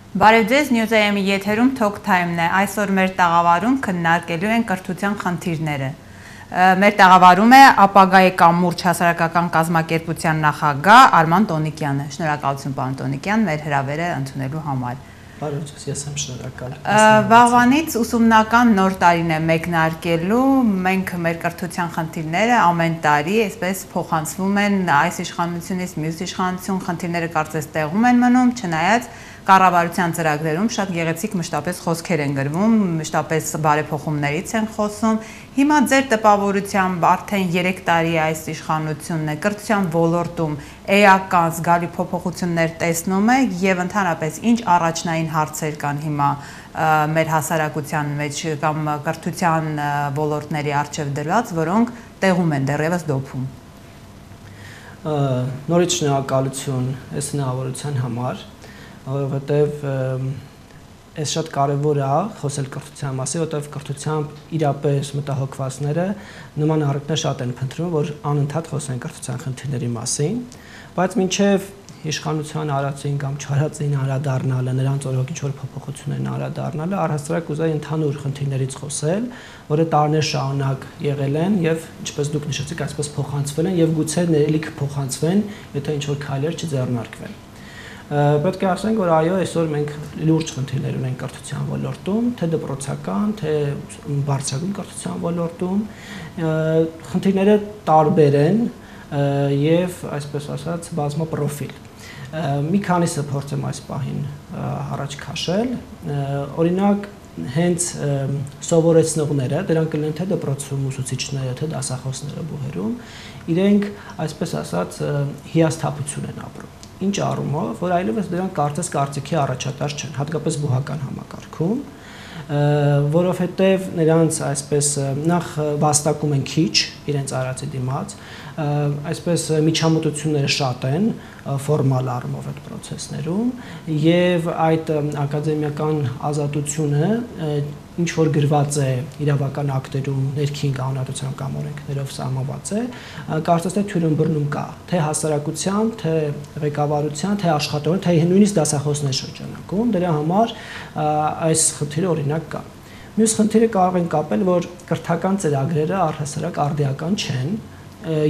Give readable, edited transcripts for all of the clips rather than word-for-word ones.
Բարև ձեզ, News AM-ի եթերում Talk Time-ն է։ Այսօր մեր տաղավարում քննարկելու են կրթության խնդիրները։ Մեր տաղավարում է ապագայի կամուրջ հասարակական կազմակերպության նախագահ Արման Տոնիկյանը։ Շնորհակալություն, պարոն Տոնիկյան, մեր հրավերը ընդունելու համար։ Բարև ձեզ, ես եմ շնորհակալ։ Վաղվանից ուսումնական նոր տարին է մեկնարկելու, մենք մեր կրթության խնդիրները ամեն տարի այսպես փոխանցվում են այս իշխանությունից մյուս իշխանություն, խնդիրները կարծես տեղում են մնում, չնայած կառավարության ծրագրերում շատ գեղեցիկ մշտապես խոսքեր են գրվում, մշտապես բարեփոխումներից են խոսում։ Հիմա ձեր տպավորությամբ արդեն 3 տարի այս իշխանությունն է կրթության ոլորտում էական զգալի փոփոխություններ տեսնում է եւ ընդհանրապես ինչ առաջնային հարցեր կան հիմա մեր հասարակության մեջ կամ կրթության ոլորտների առջև դրված, որոնք տեղում են դեռևս դոփում։ Նորից շնորհակալություն այս հնարավորության համար, որովհետև այս շատ կարևոր է խոսել կրթության մասին, որովհետև կրթությամբ իրապես մտահոգվածները նման առիթներ շատ են փնտրում, որ անընդհատ խոսեն կրթության խնդիրների մասին, բայց մինչև իշխանության արածին կամ չարածին անդրադառնալը, նրանց օրոք ինչ-որ փոփոխություններն անդրադառնալը, առհասարակ ուզեի ընդհանուր խնդիրներից խոսել, որը տարիներ շարունակ եղել են եւ ինչպես դուք նշեցիք, այսպես փոխանցվել են եւ գուցե ելի կփոխանցվեն, եթե ինչ-որ քայլեր չձեռնարկվեն։ Պետք է ասենք, որ այո, այսօր մենք լուրջ խնդիրներ ունենք կրթության ոլորտում, թե դպրոցական, թե բարձրագույն կրթության ոլորտում, խնդիրները տարբեր են եւ այսպես ասած բազմապրոֆիլ։ Մի քանիսը փորձեմ այս պահին առաջ քաշել, օրինակ հենց սովորեցնողները, դրանք կլինեն թե դպրոցում ուսուցիչները, թե դասախոսները բուհերում, իրենք այսպես ասած հիասթափություն են ապրում։ Ինչ առումով, որ այլևս դրանք կարծես կարծիքի առաջատար չեն, հատկապես բուհական համակարգում, որովհետև նրանց այսպես նախ վաստակում են քիչ իրենց արածի դիմաց, այսպես միջամտությունները շատ են ֆորմալ առումով այդ process-ներում եւ այդ ակադեմիական ազատությունը ինչ որ գրված է իրավական ակտերում ներքին կանոնադրությամբ կամ օրենքներով սահմանված է, կարծես թե թյուրըմբռնում կա թե հասարակության, թե ղեկավարության, թե աշխատողի, թե նույնիսկ դասախոսների շրջանակում, դրա համար այս խնդիրը օրինակ կա։ Մյուս խնդիրը կարող են կապել, որ կրթական ծրագրերը առհասարակ արդիական չեն։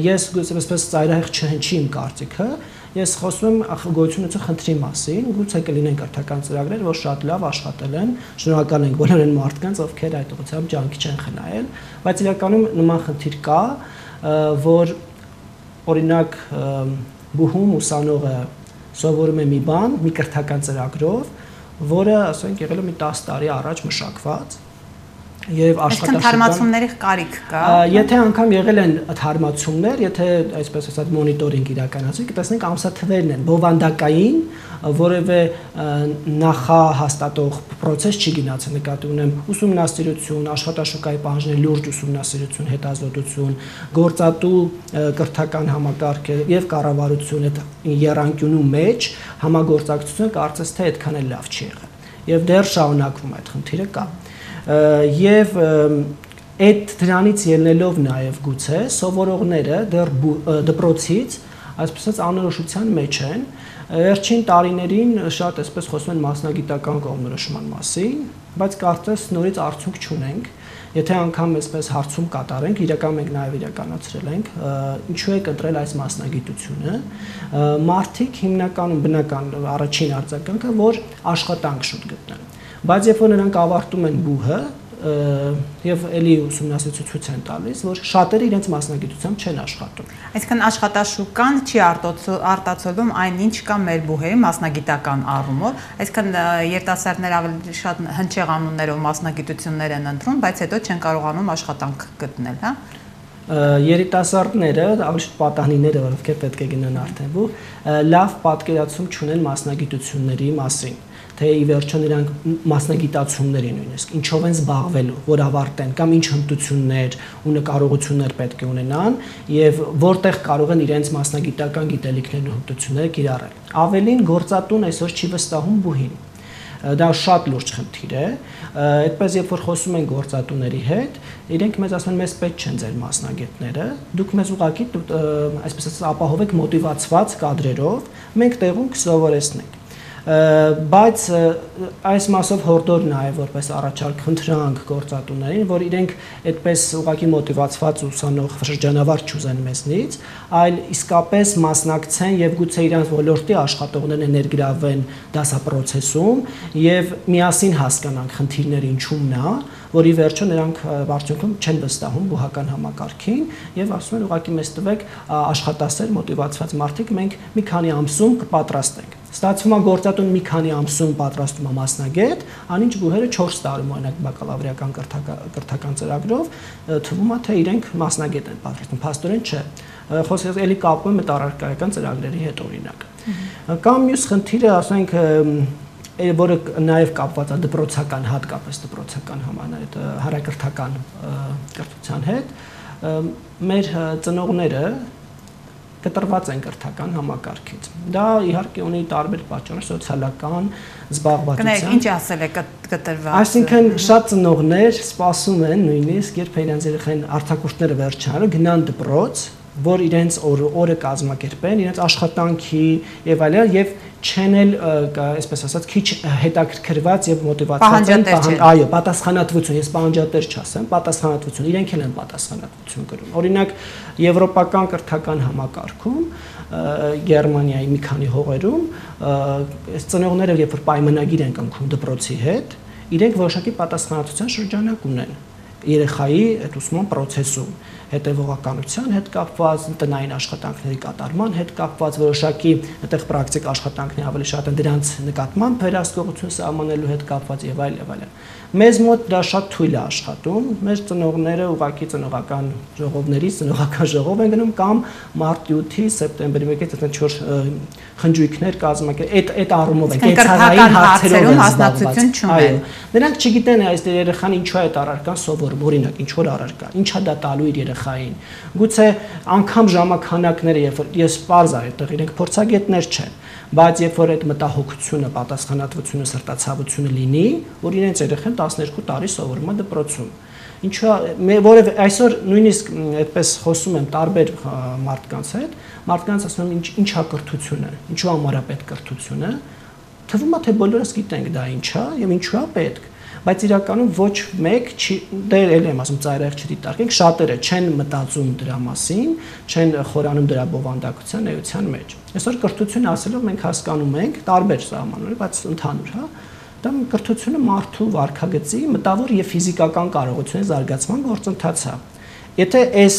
Ես այսպես ծայրահեղ չհնչի իմ կարծիքը, ես խոսում եմ գոյություն ունեցող խնդրի մասին, գուցե կլինեն կրթական ծրագրեր, որ շատ լավ աշխատել են, շնորհակալ ենք բոլոր այն մարդկանց, ովքեր այդ ուղղությամբ ջանքի չեն խնայել, բայց իրականում նման խնդիր կա, որ օրինակ բուհում ուսանողը սովորում է մի բան, մի կրթական ծրագրով, որը, ասենք, եղել է մի 10 տարի առաջ մշակված, եւ աշխատանքների թարմացումների կարիք կա։ Եթե անգամ եղել են թարմացումներ, եթե այսպես ասած մոնիտորինգ իրականացվի, կտեսնենք ամսաթվերն են բովանդակային, որևէ նախահաստատող process չի գնացել, նկատի ունեմ ուսումնասիրություն, աշխատաշուկայի պահանջների լուրջ ուսումնասիրություն, հետազոտություն, գործատու կրթական համակարգ եւ կառավարություն այդ եռանկյունու մեջ համագործակցությունը կարծես թե այդքան էլ լավ չի եղել։ Եվ դեռ շարունակվում այդ խնդիրը կա։ Եվ այդ դրանից ելնելով նաև գուցե սովորողները դեռ դպրոցից այսպես ասած անորոշության մեջ են, վերջին տարիներին շատ այսպես խոսում են մասնագիտական կողմնորոշման մասին, բայց կարծես նորից արդյունք չունենք, եթե անգամ այսպես հարցում կատարենք, իրական մենք նաև իրականացրել ենք, ինչու է կընտրել այս մասնագիտությունը, մարդիկ հիմնականում բնական առաջին արձագանքը, որ աշխատանք շուտ գտնեն։ Բայց երբ որ նրանք ավարտում են բուհը եւ էլի ուսումնասիրություն են տալիս, որ շատերը իրենց մասնագիտությամբ չեն աշխատում։ Այսինքն աշխատաշուկան չի արտացոլում այն ինչ կա մեր բուհերի մասնագիտական առումով, այսինքն երիտասարդները ավելի շատ հնչեղ անուններով մասնագիտություններ են ընտրում, բայց հետո չեն կարողանում աշխատանք գտնել, հա։ Երիտասարդները, ավելի շուտ պատանիները, որովհետև պետք է գնան արդեն բուհ, լավ պատկերացում չունեն մասնագիտությունների մասին, թե ի վերջո նրանք մասնագիտացումների նույնիսկ ինչով են զբաղվելու, որ ավարտեն կամ ինչ հմտություններ ու կարողություններ պետք է ունենան եւ որտեղ կարող են իրենց մասնագիտական գիտելիքներն ու հմտությունները կիրառել։ Ավելին գործատուն այսօր չի վստահում բուհին։ Դա շատ լուրջ խնդիր է, այդպես երբ որ խոսում են գործատուների հետ, իրենք մեզ ասում են մեզ պետք չեն ձեր մասնագետները, դուք մեզ ուղղակի այսպես ասած ապահովեք մոտիվացված կադրերով, մենք տեղում կսովորեցնենք։ Բայց այս մասով հորդոր նաև որպես առաջարկ խնդրանք գործատուներին, որ իրենք այդպես ուղղակի մոտիվացված ուսանող շրջանավար չուզեն մեզնից, այլ իսկապես մասնակցեն եւ գուցե իրենց ոլորտի աշխատողները ներգրավեն դասապրոցեսում եւ միասին հասկանանք խնդիրները ինչումն է, որի վերջո նրանք արդյունքում չեն վստահում բուհական համակարգին եւ ասում են ուղղակի մեզ տվեք աշխատասեր մոտիվացված մարդիկ, մենք մի քանի ամսում կպատրաստենք։ Ստացվում է գործատուն մի քանի ամսում պատրաստում է մասնագետ, անինչ բուհերը 4 տարում օրինակ բակալավրիական կրթական ծրագրով թվում է թե իրենք մասնագետ են պատրաստում, փաստորեն չէ։ Խոսքը էլի կապում է տարարկայական ծրագրերի հետ օրինակ։ Կամ մյուս խնդիրը, ասենք, որը նաև կապված է դպրոցական, հատկապես դպրոցական համանայդ հարակրթական կրթության հետ, մեր ծնողները կտրված են կրթական համակարգից։ Դա իհարկե ունի տարբեր պատճառներ, սոցիալական, զբաղվածության։ Ինչ ասել է կտրված։ Այսինքն շատ ծնողներ սպասում են նույնիսկ, երբ իրենց երեխային արտակուրտները վերջանալու գնան դպրոց, որ իրենց օրը կազմակերպեն, իրենց աշխատանքի եւ այլն եւ չեն էլ, այսպես ասած, քիչ հետաքրքրված եւ մոտիվացված են, այո, պատասխանատվություն, ես պահանջատեր չասեմ, պատասխանատվություն, իրենք էլ են պատասխանատվություն կրում։ Օրինակ, եվրոպական կրթական համակարգում, Գերմանիայի մի քանի հողերում, այս ծնողները երբ որ պայմանագիր են կնքում դպրոցի հետ, իրենք որոշակի պատասխանատվության շրջանակ ունեն երեխայի այդ ուսման process-ում, հետևողականության հետ կապված, տնային աշխատանքների կատարման հետ կապված, որոշակի այդտեղ պրակտիկ աշխատանքներ ավելի շատ են դրանց նկատմամբ վերահսկողություն սահմանելու հետ կապված եւ այլ եւ այլն։ Մեզ մոտ դա շատ թույլ է աշխատում, մեր ծնողները ուղղակի ծնողական ժողովներից ծնողական ժողով են գնում կամ մարտ 7-ի սեպտեմբերի 1-ից այդպես 4 խնջույքներ կազմակերպել, այդ առումով է, կենցաղային հարցերով մասնակցություն չունեն։ Նրանք չգիտեն այս երեխան ինչու է այդ առարկան սովորում, օրինակ, ինչ որ առարկա, ինչա դա տալու իր երեխային։ Գուցե անգամ ժամանականակները, երբ որ ես պարզ է այդտեղ իրենք փորձագետներ չեն, բայց երբ որ այդ մտահոգությունը, պատասխանատվությունը, սրտացավությունը լինի, որ իրենց երեխան 12 տարի սովորում է դպրոցում։ Ինչու որևէ այսօր նույնիսկ այդպես խոսում եմ տարբեր մարդկանց հետ, մարդկանց ասում եմ ինչա կրթությունը, ինչու համար է պետք կրթությունը, թվում է թե բոլորս գիտենք դա ինչա եւ ինչու է պետք, բայց իրականում ոչ մեկ չի, դեր էլ եմ ասում ծայրահեղ չդիտարկենք, շատերը չեն մտածում դրա մասին, չեն խորանում դրա բովանդակության էության մեջ։ Այսօր կրթություն ասելով մենք հասկանում ենք տարբեր սահմաններ, բայց ընդհանուր, հա, դա կրթությունը մարդու վարքագծի մտավոր եւ ֆիզիկական կարողությունների զարգացման գործընթաց է։ Եթե այս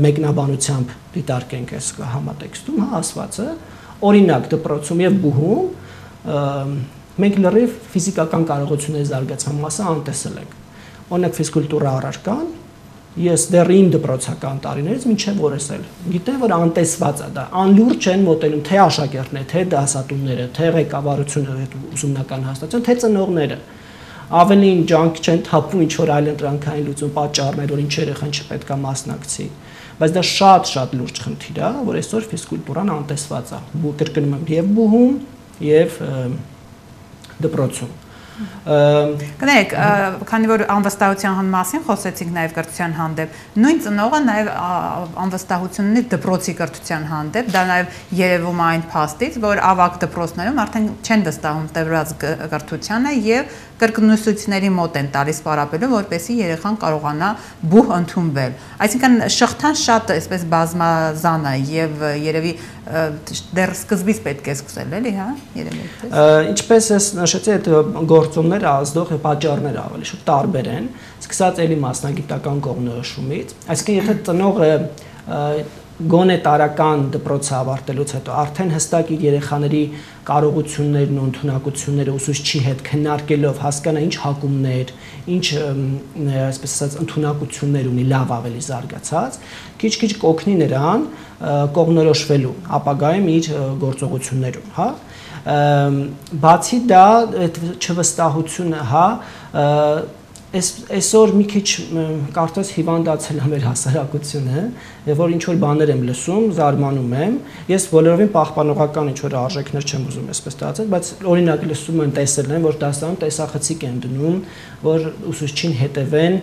մեկնաբանությամբ դիտարկենք այս համատեքստում, հա, ասվածը, օրինակ դպրոցում եւ բուհում մենք լրիվ ֆիզիկական կարողությունների զարգացման մասը անտեսել ենք։ Օրինակ ֆիզկուլտուրա առարկան, ես դեռ իմ դպրոցական տարիներից մինչև որս էլ գիտեմ, որ անտեսված է դա, անլուրջ չեն մոտենում թե աշակերտները, թե դասատուները, թե ղեկավարությունը, ուսումնական հաստատությունը, թե ծնողները։ Ավելին ջանք չեն թափում ինչ որ այլ ընտրանքային լուծում պատճառներ, որ ինչ երեխան չպետք է մասնակցի։ Բայց դա շատ լուրջ խնդիր է, որ այսօր ֆիզկուլտուրան անտեսված է։ Կրկնում եմ, եւ բուհում, եւ դպրոցում։ Կներեք, քանի որ անվստահության մասին խոսեցինք նաև կրթության հանդեպ, նույն ծնողը նաև անվստահություն ունի դպրոցի կրթության հանդեպ, դա նաև երևում է այն փաստից, որ ավագ դպրոցներում արդեն չեն վստահում տևրած կրթությանը եւ կրկնուսուցիչների մոտ են տալիս պարապելու, որպեսզի երեխան կարողանա բուհ ընդունվել։ Այսինքն շղթան շատ այսպես բազմազան է եւ երևի դեռ սկզբից պետք է սկսել, էլի, հա, երևի այդպես։ Ինչպես ես նշեցի, այդ գործոնները ազդող պատճառները ավելի շուտ տարբեր են, սկսած էլի մասնագիտական կողմնորոշումից, այսինքն եթե ծնողը գոնե տարական դպրոցը ավարտելուց հետո արդեն հստակ իր երեխաների կարողություններն ու ընդունակությունները ուսուցչի հետ քննարկելով հասկանա ինչ հակումներ, ինչ այսպես ասած ընդունակություններ ունի լավ ավելի զարգացած, քիչ-քիչ կօգնի նրան կողմնորոշվելու ապագայում իր գործողություններում, հա։ Բացի դա այդ չվստահությունը, հա, Այսօր մի քիչ կարծես հիվանդացել է մեր հասարակությունը, որ ինչ որ բաներ եմ լսում, զարմանում եմ։ Ես բոլորովին պահպանողական ինչ որ արժեքներ չեմ ուզում այսպես տարածել, բայց օրինակ լսում եմ, տեսել եմ, որ դասարանում տեսախցիկ են դնում, որ ուսուցչին հետևեն,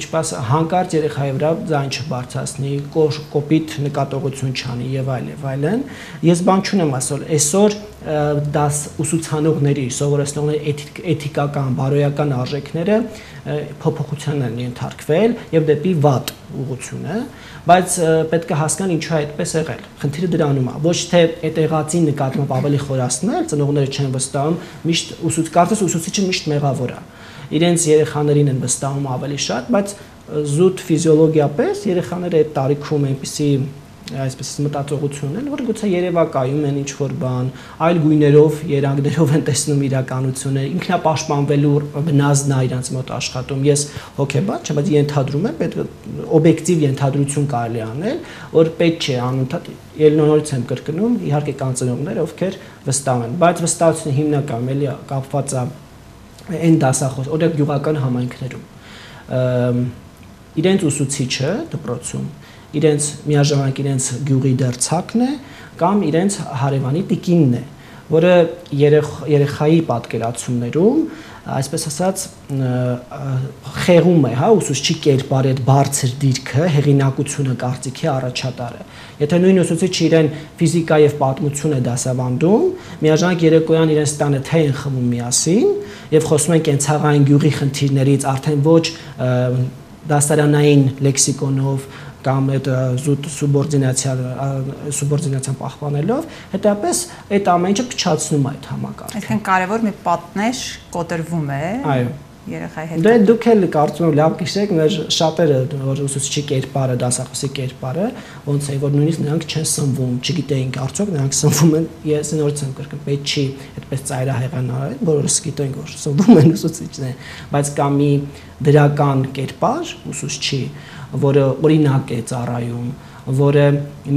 ինչպես հանկարծ երեխայի վրա ձայն չբարձրացնի, կոպիտ նկատողություն չանի եւ այլն։ Ես բան չունեմ ասել, այսօր դաս ուսուցանողների, սովորեցնողների էթիկական, բարոյական արժեքները փոփոխության են ենթարկվել եւ դեպի վատ ուղղությունը, բայց պետք է հասկանալ ինչու է այդպես եղել։ Խնդիրը դրանում է, ոչ թե այդեղածին նկատմամբ ավելի խորացնել, ծնողները չեն վստահում, միշտ կարծես ուսուցիչը միշտ մեղավոր է։ Իրենց երեխաներին են վստահում ավելի շատ, բայց զուտ ֆիզիոլոգիապես երեխաները այդ տարիքում այնպեսի այսպես մտածողություն ունեն, որ գուցե երևակայում են ինչ-որ բան, այլ գույներով, երանգներով են տեսնում իրականությունը, ինքնապաշտպանվելու բնազդն է իրենց մոտ աշխատում։ Ես հոգեբան չեմ, բայց ենթադրում եմ, պետք է օբյեկտիվ ենթադրություն կարելի անել, որ պետք չէ անընդհատ ելնորից եմ կրկնում, իհարկե կան ծնողներ, ովքեր վստահ են, բայց վստահությունը հիմնականում էլի կապված է այն դասախոս, օրինակ գյուղական համայնքներում իրենց ուսուցիչը դպրոցում իրենց միաժամանակ իրենց գյուղի դերձակն է կամ իրենց հարևանի տիկինն է, որը երեխայի պատկերացումներում, այսպես ասած, խեղում է, հա, ուսուցչի կերպարի այդ բարձր դիրքը, հեղինակությունը կարծիքի առաջատարը։ Եթե նույն ուսուցիչը իրեն ֆիզիկա եւ պատմություն է դասավանդում, միաժամանակ երեկոյան իրենց տանը թե են խմում միասին եւ խոսում են կենցաղային գյուղի խնդիրներից, արդեն ոչ դասարանային լեքսիկոնով կամ այդ զուտ սուբորդինացիան պահպանելով, հետապես այդ ամեն ինչը փչացնում է այդ համակարգը։ Այսինքն կարևոր մի պատնեշ կոտրվում է։ Այո։ Երեխայի հետ։ Դե դուք էլ կարծում եմ լավ գիշերեք, մեր շատերը որ ուսուցչի կերպարը, դասախոսի կերպարը, ոնց է որ նույնիսկ նրանք չեն սնվում, չգիտեինք արդյոք նրանք սնվում են, ես նորից եմ կրկնում, պետք չի այդպես ծայրահեղանալ, բոլորս գիտենք որ սնվում են ուսուցիչները, բայց կա մի դրական կերպար ուսուցչի, որը օրինակ է ծառայում, որը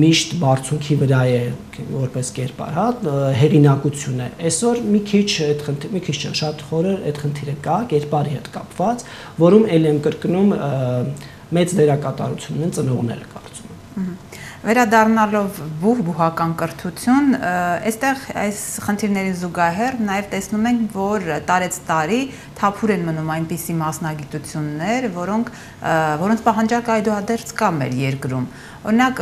միշտ բարձունքի վրա է որպես կերպար, հա, հեղինակություն է։ Այսօր մի քիչ շատ խորը այդ խնդիրը կա, կերպարի հետ կապված, որում ել եմ կրկնում մեծ դերակատարություն ունեն ծնողները կարծում եմ։ Վերադառնալով բուհական կրթություն, այստեղ այս խնդիրների զուգահեռ նաև տեսնում ենք, որ տարեց տարի թափուր են մնում այնպիսի մասնագիտություններ, որոնց պահանջարկը այդուհանդերձ կա մեր երկրում։ Օրինակ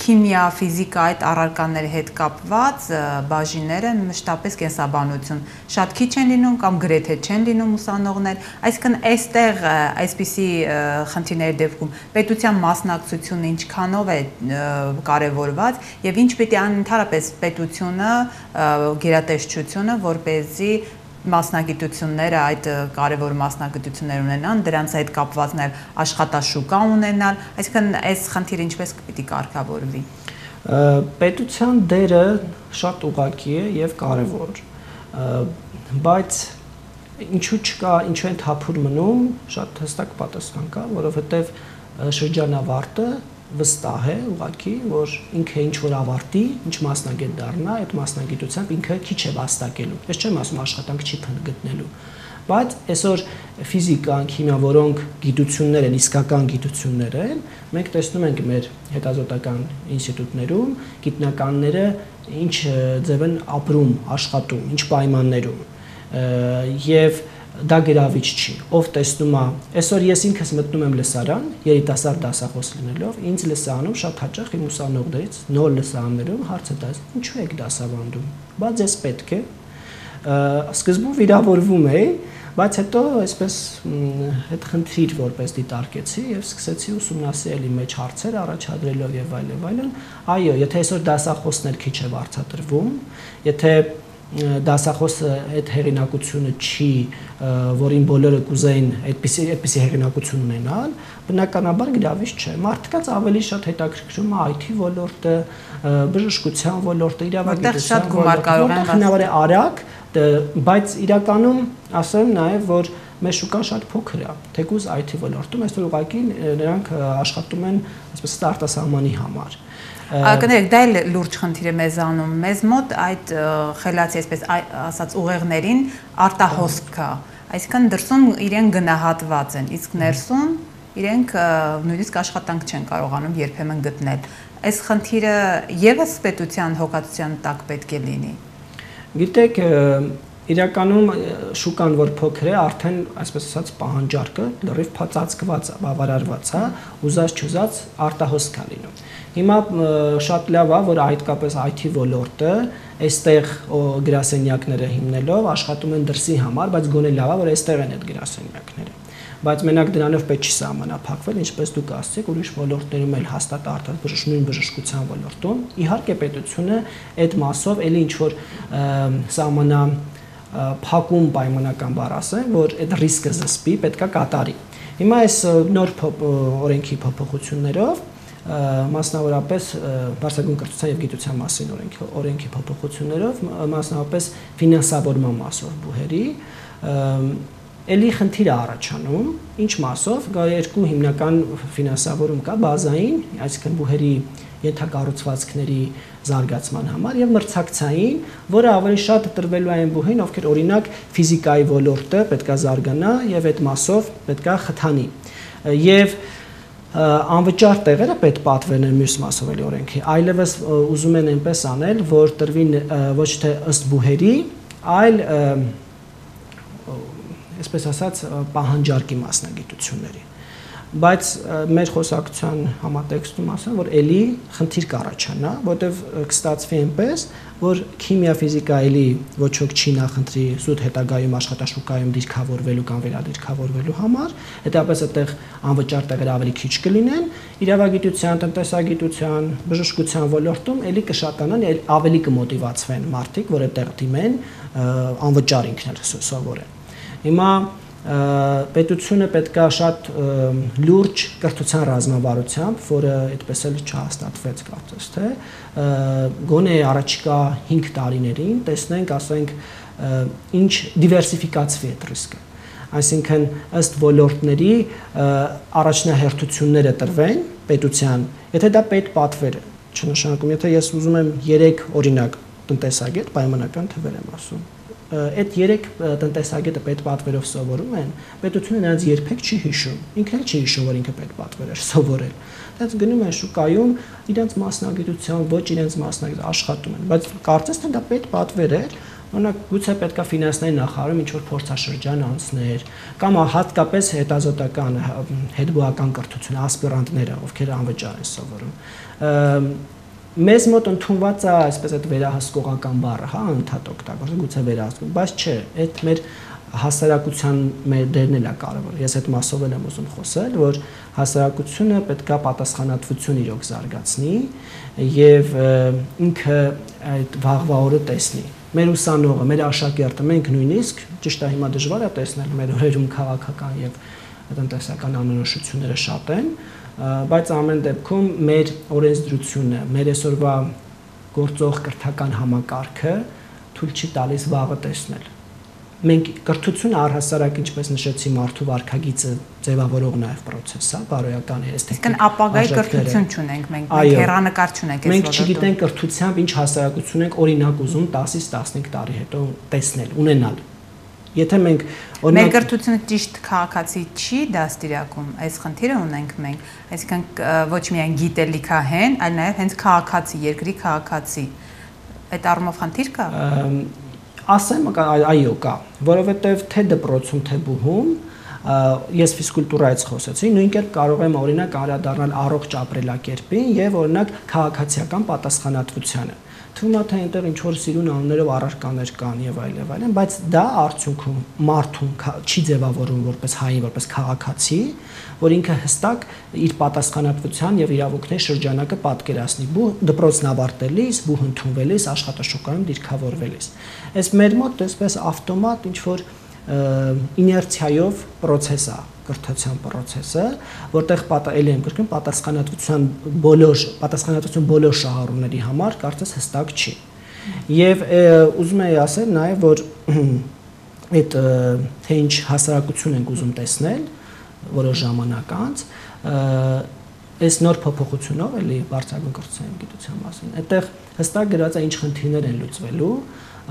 քիմիա, ֆիզիկա այդ առարկաների հետ կապված բաժինները մշտապես կենսաբանություն շատ քիչ են լինում կամ գրեթե չեն լինում ուսանողներ, այսինքն այստեղ այսպիսի խնդիրների դեպքում պետության մասնակցությունը ինչքանով է կարևորված եւ ինչ պիտի անի ընդհանրապես պետությունը, գերատեսչությունը, որպեսզի մասնագիտությունները այդ կարևոր մասնագիտություններ ունենան, դրանց հետ կապված նաև աշխատաշուկա ունենալ, այսինքն այս խնդիրը ինչպես պիտի կարգավորվի։ Պետության դերը շատ ուղղակի է եւ կարևոր, բայց ինչու են թափուր մնում, շատ հստակ պատասխան կա, որովհետեւ շրջանավարտը վստահ է ուղղակի, որ ինքը ինչ որ ավարտի, ինչ մասնագետ դառնա, այդ մասնագիտությամբ ինքը քիչ է վաստակելու։ Ես չեմ ասում աշխատանք չի գտնելու, բայց այսօր ֆիզիկան, քիմիա, որոնք գիտություններ են, իսկական գիտություններ են, մենք տեսնում ենք մեր հետազոտական ինստիտուտներում գիտնականները ինչ ձև են ապրում, աշխատում, ինչ պայմաններում եւ դա գրավիչ չի, ով տեսնում է, այսօր ես ինքս մտնում եմ լսարան, երիտասարդ դասախոս լինելով, ինձ լսարանում շատ հաճախ իմ ուսանողներից, նոր լսարաններում հարցը տալիս, ինչու եք դասավանդում, բայց ես պետք է, սկզբում վիրավորվում էի, բայց հետո այսպես այդ խնդիր որպես դիտարկեցի եւ սկսեցի ուսումնասիրել իմ մեջ հարցեր առաջադրելով եւ այլն, այո, եթե այսօր դասախոսներ քիչ է վարձատրվում, եթե դասախոսը այդ հեղինակությունը չի, որին բոլորը կուզեին այդպիսի հեղինակություն ունենալ, բնականաբար գրավիչ չէ։ Մարդկանց ավելի շատ հետաքրքրում է IT ոլորտը, բժշկության ոլորտը, իրավագիտության ոլորտը, հնարավոր է արագ, բայց իրականում ասեմ նաև, որ մեր շուկան շատ փոքր է, թեկուզ IT ոլորտում, այսօր ուղղակի նրանք աշխատում են, այսպես արտասահմանի համար։ Կներեք, դա էլ լուրջ խնդիր է մեզանում, մեզ մոտ այդ խելացի, այսպես ասած ուղեղներին արտահոսք կա, Այսինքն դրսում իրեն գնահատված են, իսկ ներսում իրենք նույնիսկ աշխատանք չեն կարողանում երբեմն գտնել։ Այս խնդիրը եւս պետության հոգացության տակ պետք է լինի։ Գիտեք, իրականում շուկան որ փոքր է, արդեն այսպես ասած պահանջարկը լրիվ փածածկված է, բավարարված է, ուզած-չուզած արտահոսք է լինում։ Հիմա շատ լավ է, որ այդքապես IT ոլորտը այստեղ գրասենյակները հիմնելով աշխատում են դրսի համար, բայց գոնե լավ է, որ այստեղ են այդ գրասենյակները։ Բայց մենակ դրանով պետք չի սահմանափակվել, ինչպես դուք ասացիք, ուրիշ ոլորտներում էլ հաստատ արդեն նույն բժշկության ոլորտում։ Իհարկե պետությունը այդ մասով էլի ինչ որ փակում պայմանական բառ ասեմ, որ այդ ռիսկը զսպի, պետքա կատարի։ Հիմա այս նոր օրենքի փոփոխություններով, մասնավորապես բարձրագույն կրթության եւ գիտության մասին օրենքի փոփոխություններով, մասնավորապես ֆինանսավորման մասով բուհերի, էլի խնդիր է առաջանում, ինչ մասով, կա երկու հիմնական ֆինանսավորում կա, բազային, այսինքն բուհերի ենթակառուցվածքների զարգացման համար եւ մրցակցային, որը ավելի շատ տրվելու այն բուհին, ովքեր օրինակ ֆիզիկայի ոլորտը պետքա զարգանա եւ այդ մասով պետքա խթանի։ Եվ անվճար տեղերը պետք պատվեն են մյուս մասով էլի օրենքի, այլևս ուզում են այնպես անել, որ տրվի ոչ թե ըստ բուհերի, այլ այսպես ասած պահանջարկի մասնագիտությունների։ Բայց մեր խոսակցության համատեքստում ասեմ, որ էլի խնդիր կառաջանա, որտեվ կստացվի այնպես, որ քիմիա, ֆիզիկա էլի ոչ ոք չի նախընտրի զուտ հետագայում աշխատաշուկայում դիրքավորվելու կամ վերադիրքավորվելու համար, հետապես այդտեղ անվճար տեղեր ավելի քիչ կլինեն, իրավագիտության, տնտեսագիտության, բժշկության ոլորտում էլի կշատանան, ավելի կմոտիվացվեն մարդիկ, որ այդտեղ դիմեն անվճար ինքն սովորեն։ Հիմա պետությունը պետքա շատ լուրջ կրթության ռազմավարությամբ, որը այդպես էլ չհաստատվեց կարծես թե, գոնե առաջիկա 5 տարիներին տեսնենք, ասենք, ինչ դիվերսիֆիկացվի այդ ռիսկը։ Այսինքն ըստ ոլորտների առաջնահերթությունները տրվեն պետության, եթե դա պետ պատվեր է, չնշանակում, եթե ես ուզում եմ 3 օրինակ տնտեսագետ, պայմանական թվեր եմ ասում, այդ 3 տնտեսագետը պետ պատվերով սովորում են, պետությունը նրանց երբեք չի հիշում, ինքն էլ չի հիշում, որ ինքը պետ պատվեր էր սովորել։ Դրանց գնում են շուկայում, իրենց մասնագիտության, ոչ իրենց մասնագիտ աշխատում են, բայց կարծես թե դա պետ պատվեր էր, օրինակ գուցե պետքա ֆինանսների նախարարում ինչ-որ փորձաշրջան անցներ, կամ հատկապես հետազոտական, հետբուհական կրթություն, ասպիրանտները, ովքեր անվճար են սովորում։ Մեզ մոտ ընդունված է այսպես այդ վերահսկողական բառը, հա, ընդհանուր օգտագործում, գուցե վերահսկում, բայց չէ, այդ մեր հասարակության մեր դերն էլ է կարևոր։ Ես այդ մասով եմ ուզում խոսել, որ հասարակությունը պետքա պատասխանատվություն իրոք զարգացնի եւ ինքը այդ վաղվա օրը տեսնի։ Մեր ուսանողը, մեր աշակերտը, մենք նույնիսկ, ճիշտ է, հիմա դժվար է տեսնել մեր օրերում քաղաքական եւ տնտեսական անորոշությունները շատ են, բայց ամեն դեպքում մեր օրենսդրությունը, մեր այսօրվա գործող կրթական համակարգը թույլ չի տալիս վաղը տեսնել։ Մենք կրթությունը առհասարակ, ինչպես նշեցի, մարդու վարքագիծը ձևավորող նաև process է, բարոյական է, էսթետիկ։ Իսկ ապագայի կրթություն չունենք մենք, հեռանկար չունենք այս ոլորտում։ Մենք չգիտենք կրթությամբ ինչ հասարակություն ենք օրինակ ուզում 10-ից 15 տարի հետո տեսնել, ունենալ։ Եթե մենք մեր կրթությունը ճիշտ քաղաքացի չի դաստիարակում, այս խնդիրը ունենք մենք, այսինքն ոչ միայն գիտելիքահեն, այլ նաև հենց քաղաքացի, երկրի քաղաքացի։ Այդ առումով խնդիր կա։ Ասեմ, այո, կա, որովհետև թե դպրոցում, թե բուհում, ես ֆիզկուլտուրայից խոսեցի, նույն կերպ կարող եմ օրինակ անդրադառնալ առողջ ապրելակերպին եւ օրինակ քաղաքացիական պատասխանատվությանը։ Թվում է թե այնտեղ ինչ որ սիրուն անուններով առարկաներ կան եւ այլն, բայց դա արդյունքում մարդուն չի ձևավորում որպես հայի, որպես քաղաքացի, որ ինքը հստակ իր պատասխանատվության եւ իրավունքների շրջանակը պատկերացնի դպրոցն ավարտելիս, բուհ ընդունվելիս, աշխատաշուկայում դիրքավորվելիս։ Այս մեր մոտ այսպես ավտոմատ ինչ որ իներցիայով process է, կրթության process-ը, որտեղ էլի եմ կրկնում պատասխանատվություն բոլոր շահառուների համար կարծես հստակ չի։ Եվ ուզում եմ ասել նաև, որ այդ թե ինչ հասարակություն ենք ուզում տեսնել որոշ ժամանակ անց, այս նոր փոփոխությունով էլի բարձրագույն կրթության գիտության մասին, այդտեղ հստակ գրած է ինչ խնդիրներ են լուծվելու,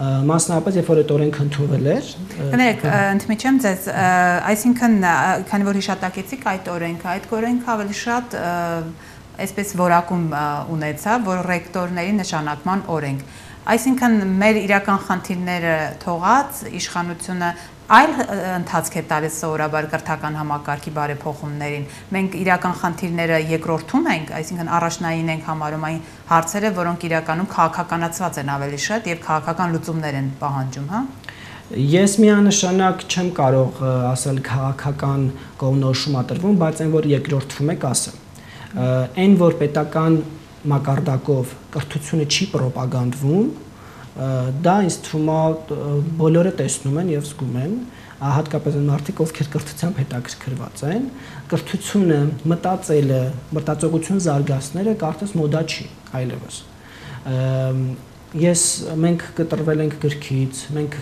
Մասնավորապես երբ որ այդ օրենքը ընդունվել էր, Կներեք, ընդմիջեմ ձեզ, այսինքն քանի որ հիշատակեցիք այդ օրենքը ավելի շատ այսպես որակում ունեցավ, որ ռեկտորների նշանակման օրենք։ Այսինքն մեր իրական խնդիրները թողած իշխանությունը այլ ընթացք է տալիս սովորաբար կրթական համակարգի բարեփոխումներին։ Մենք իրական խնդիրները երկրորդում ենք, այսինքն առաջնային ենք համարում այն հարցերը, որոնք իրականում քաղաքականացված են ավելի շատ եւ քաղաքական լուծումներ են պահանջում, հա։ Ես միանշանակ չեմ կարող ասել քաղաքական կողմնորոշում ա տրվում, բայց այն որ երկրորդվում է կասեմ։ Այն որ պետական մակարդակով կրթությունը չի պրոպագանդվում, դա ինձ թվում է բոլորը տեսնում են եւ զգում են, հատկապես այն մարդիկ, ովքեր կրթությամբ հետաքրքրված են, կրթությունը, մտածելը, մտածողություն զարգացնելը կարծես մոդա չի այլևս։ Մենք կտրվել ենք գրքից, մենք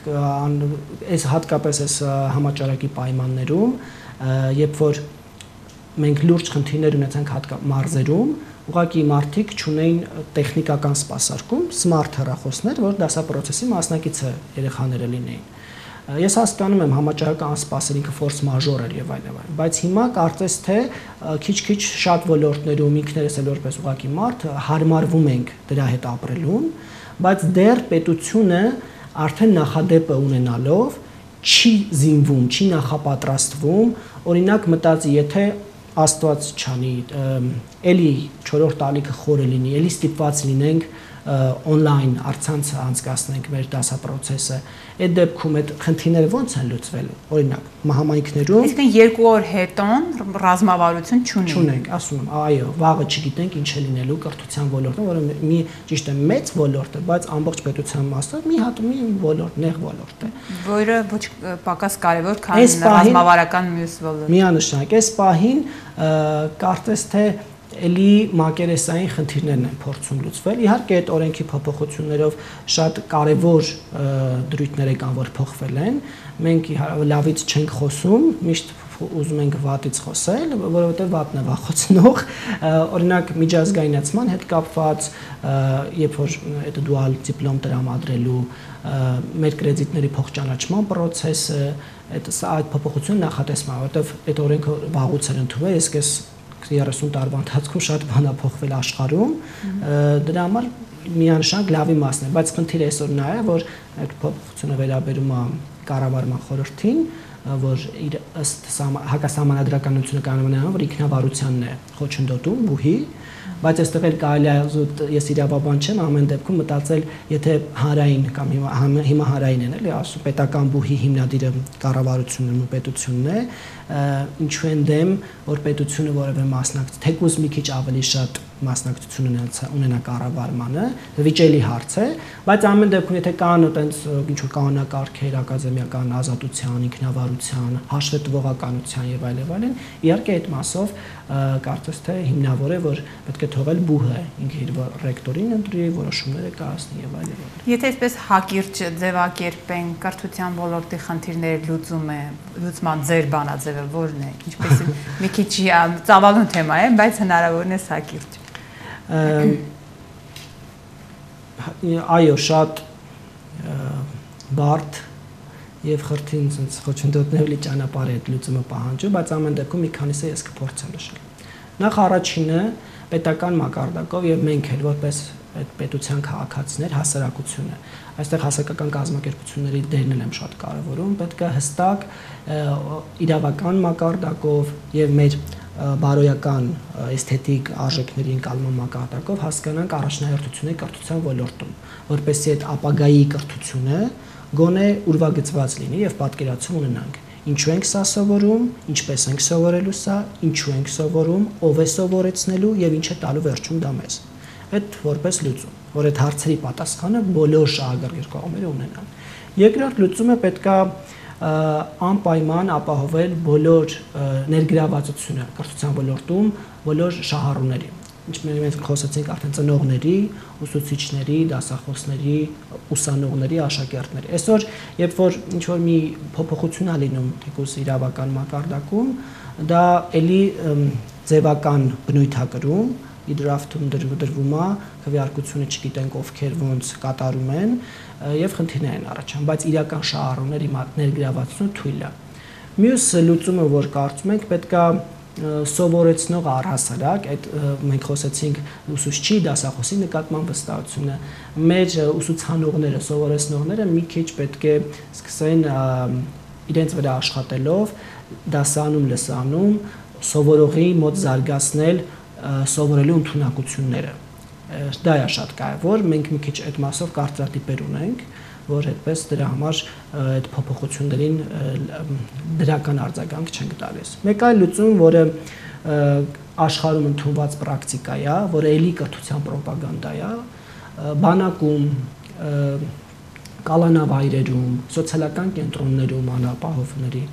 այս հատկապես այս համաճարակի պայմաններում, երբ որ մենք լուրջ խնդիրներ ունեցանք մարզերում, ուղղակի մարդիկ չունեին տեխնիկական սպասարկում, սմարթ հեռախոսներ, որ դասապրոցեսի մասնակիցը երեխաները լինեին։ Ես հասկանում եմ համաճարակը անսպասել ինքը ֆորս մաժոր էր եւ այլն, բայց հիմա կարծես թե քիչ-քիչ շատ ոլորտներում ինքներս էլ որպես ուղղակի մարդ հարմարվում ենք դրա հետ ապրելուն, բայց դեռ պետությունը արդեն նախադեպը ունենալով չի զինվում, չի նախապատրաստվում, օրինակ մտածի, եթե Աստված չանի, էլի 4-րդ ալիքը խորը լինի, էլի ստիպված լինենք on-line առցանց անցկացնենք մեր դասապրոցեսը, այդ դեպքում այդ խնդիրները ո՞նց են լուծվելու։ Օրինակ, համայնքներում Այսինքն 2 օր հետոն ռազմավարություն չունենք, ասում եմ, այո, վաղը չգիտենք ինչ է լինելու կրթության ոլորտում, որը մի ճիշտ է մեծ ոլորտ է, բայց ամբողջ պետության մասով մի հատ մի ոլորտ, նեղ ոլորտ է, որը ոչ պակաս կարևոր, քան ռազմավարական մյուս ոլորտ։ Միանշանակ, այս պահին կարծես թե էլի մակերեսային խնդիրներն են փորձում լուծվել։ Իհարկե այդ օրենքի փոփոխություններով շատ կարևոր դրույթներ կան, որ փոխվել են։ Մենք լավից չենք խոսում, միշտ ուզում ենք վատից խոսել, որովհետև վատն է վախեցնող։ Օրինակ միջազգայնացման հետ կապված, երբ որ այդ դուալ դիպլոմ տրամադրելու, մեր կրեդիտների փոխճանաչման process-ը, այդ փոփոխությունը նախատեսվում է, որովհետև այդ օրենքը վաղուց էր ընդունվել, իսկ այս 30 տարվա ընթացքում շատ բան է փոխվել աշխարհում, դրա համար միանշանակ լավի մասն է, բայց խնդիրը այսօր նա է, որ այդ փոփոխությունը վերաբերում է կառավարման խորհրդին, որ իր ըստ հակասահմանադրականությունը կանոնավորում, որ ինքնավարությանն է խոչընդոտում բուհի, բայց այստեղ էլ կարելի է ես իրավաբան չեմ, ամեն դեպքում մտածել, եթե հանրային կամ հիմա հանրային են, էլի ասում պետական բուհի հիմնադիրը կառավարությունն ու պետությունն է, ինչու են դեմ, որ պետությունը որևէ մասնակցի, թեկուզ մի քիչ ավելի շատ մասնակցություն ունենա կառավարմանը, վիճելի հարց է, բայց ամեն դեպքում եթե կան այտենց ինչ որ կանոնակարգեր, ակադեմիական ազատության, ինքնավարության, հաշվետվողականության եւ այլն, իհարկե այդ մասով կարծես թե հիմնավոր է, որ պետք է թողել բուհը ինքը իր ռեկտորին ընտրի, որոշումները կայացնի եւ այլն։ Եթե այսպես հակիրճ ձևակերպեն կրթության ոլորտի խնդիրների լուծման ձեր բանաձևը որն է, ինչպես մի քիչ ծավալուն թեմա է, բայց հնարավորն է հակիրճ։ Այո, շատ բարդ եւ խրթին ցած խոչընդոտների ճանապարհ է այդ լուծումը պահանջում, բայց ամեն դեպքում մի քանիսը ես կփորձեմ նշել։ Նախ առաջինը պետական մակարդակով եւ մենք էլ որպես այդ պետության քաղաքացիներ հասարակությունը։ Այստեղ հասարակական կազմակերպությունների դերն եմ շատ կարևորում, պետք է հստակ իրավական մակարդակով եւ մեր բարոյական էսթետիկ արժեքների ընկալման մակարդակով հասկանանք առաջնահերթությունների կրթության ոլորտում, որպեսզի այդ ապագայի կրթությունը գոնե ուրվագծված լինի եւ պատկերացում ունենանք։ Ինչու ենք սա սովորում, ինչպես ենք սովորելու սա, ինչու ենք սովորում, ով է սովորեցնելու եւ ինչ է տալու վերջում դա մեզ։ Այդ որպես լուծում, որ այդ հարցերի պատասխանը բոլոր շահագրգիռ կողմերը ունենան։ Երկրորդ լուծումը պետքա անպայման ապահովել բոլոր ներգրավվածությունը կրթության ոլորտում բոլոր շահառուների։ Ինչպես մենք խոսեցինք արդեն ծնողների, ուսուցիչների, դասախոսների, ուսանողների, աշակերտների։ Այսօր, երբ որ ինչ որ մի փոփոխություն է լինում թեկուզ իրավական մակարդակում, դա էլի ձևական բնույթ է կրում, իր դրաֆտում դրվում է, քվեարկությունը չգիտենք ովքեր ոնց կատարում են եւ խնդիրներ են առաջանում, բայց իրական շահառուների ներգրավվածությունը թույլ է։ Մյուս լուծումը, որ կարծում ենք, պետքա սովորեցնող առհասարակ, այդ մենք խոսեցինք ուսուցչի, դասախոսի նկատմամբ վստահությունը, մեր ուսուցանողները, սովորեցնողները մի քիչ պետք է սկսեն իրենց վրա աշխատելով դասանում, լսանում, սովորողի մոտ զարգացնել սովորելու ընդունակությունները։ Դա է շատ կարևոր, մենք մի քիչ այդ մասով կարծրատիպեր ունենք, որ այդպես դրա համար այդ փոփոխություններին դրական արձագանք չենք տալիս։ Մեկ այլ լուծում, որը աշխարհում ընդունված պրակտիկա է, որը էլի կրթության ռոպագանդա է, բանակում, կալանավայրերում, սոցիալական կենտրոններում անապահովների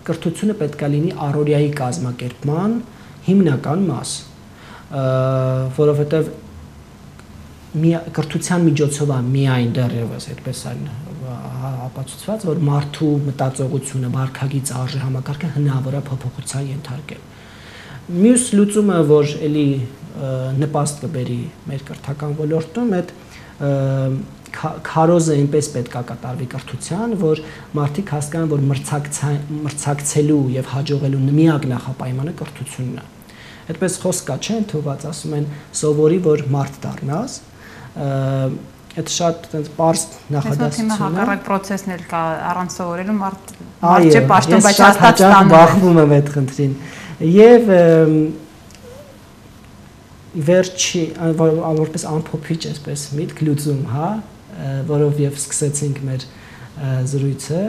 կրթությունը պետք է լինի առօրյայի կազմակերպման հիմնական մաս, որովհետև կրթության միջոցով է միայն դեռևս այդպես այն ապացուցված, որ մարդու մտածողությունը, վարքագիծ արժե համակարգը հնարավոր է փոփոխության ենթարկել։ Մյուս լուծումը, որ էլի նպաստ կբերի մեր կրթական ոլորտում, այդ քարոզը այնպես պետք է կատարվի կրթության, որ մարդիկ հասկանան, որ մրցակցելու եւ հաջողելու միակ նախապայմանը կրթությունն է։ Այդպես խոսք կա, չէ՞, ընդունված ասում են սովորի, որ մարդ դառնաս, այդ շատ այդպես པարզ նախադասություն է։ Հակառակ process-ն էլ կա, առանց սովորելու մարդ չէ պաշտոն, բայց հաստատ ստանում է։ Բախվում եմ այդ խնդրին։ Եվ վերջի որպես ամփոփիչ այսպես միտք լուծում, հա, որով եւ սկսեցինք մեր զրույցը,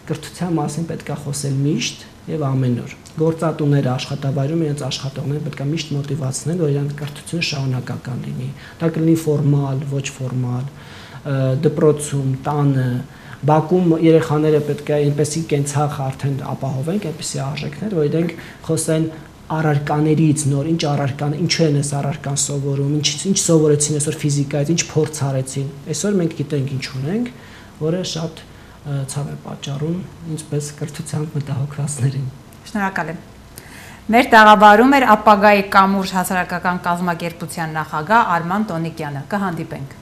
կրթության մասին պետք է խոսել միշտ եւ ամեն օր։ Գործատուները աշխատավայրում իրենց աշխատողներին պետք է միշտ մոտիվացնել, որ իրենց կրթությունը շարունակական լինի։ Դա կլինի ֆորմալ, ոչ ֆորմալ, դպրոցում, տանը, բակում երեխաները պետք է այնպեսի կենցաղ արդեն ապահովենք, այնպեսի արժեքներ, որ իրենք խոսեն առարկաներից նոր, ինչ առարկան, ինչու են այս առարկան սովորում, ինչ սովորեցին այսօր ֆիզիկայից, ինչ փորձ արեցին։ Այսօր մենք գիտենք ինչ ունենք, որը շատ ցավ է պատճառում, ինչպես կրթության մտահոգվածներին։ Շնորհակալ եմ։ Մեր տաղավարում էր ապագայի կամուրջ հասարակական կազմակերպության նախագահ Արման Տոնիկյանը։ Կհանդիպենք։